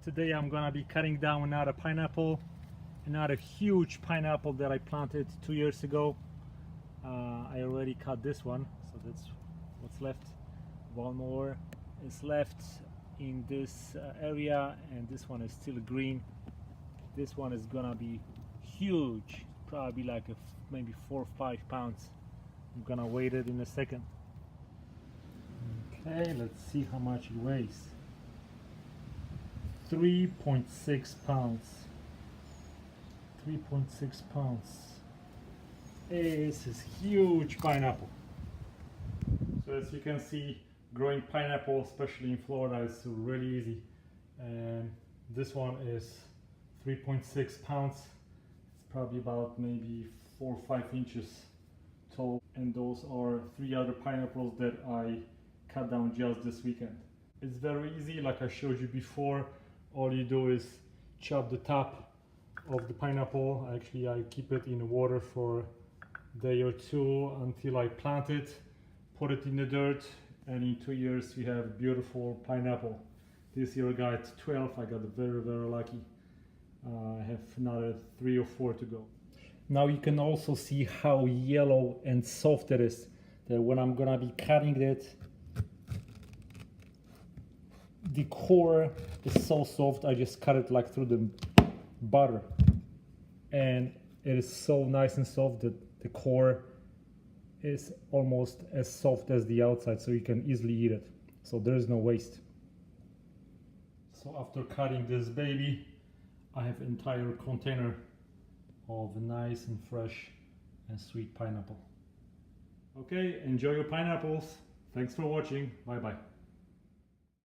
Today I'm gonna be cutting down another pineapple, another huge pineapple that I planted 2 years ago. I already cut this one, so that's what's left. One more is left in this area, and this one is still green. This one is gonna be huge, probably like maybe 4 or 5 pounds. I'm gonna weigh it in a second. Okay, let's see how much it weighs. 3.6 pounds. 3.6 pounds. This is huge pineapple. So as you can see, growing pineapple, especially in Florida, is really easy. And this one is 3.6 pounds. It's probably about maybe 4 or 5 inches tall. And those are 3 other pineapples that I cut down just this weekend. It's very easy, like I showed you before. All you do is chop the top of the pineapple. Actually, I keep it in water for a day or two until I plant it, put it in the dirt, and in 2 years we have beautiful pineapple. This year I got 12. I got very lucky. I have another 3 or 4 to go. Now you can also see how yellow and soft it is. That when I'm gonna be cutting it, the core is so soft. I just cut it like through the butter, and it is so nice and soft that the core is almost as soft as the outside, so you can easily eat it. So there is no waste. So after cutting this baby, I have an entire container of nice and fresh and sweet pineapple. Okay, enjoy your pineapples. Thanks for watching. Bye bye.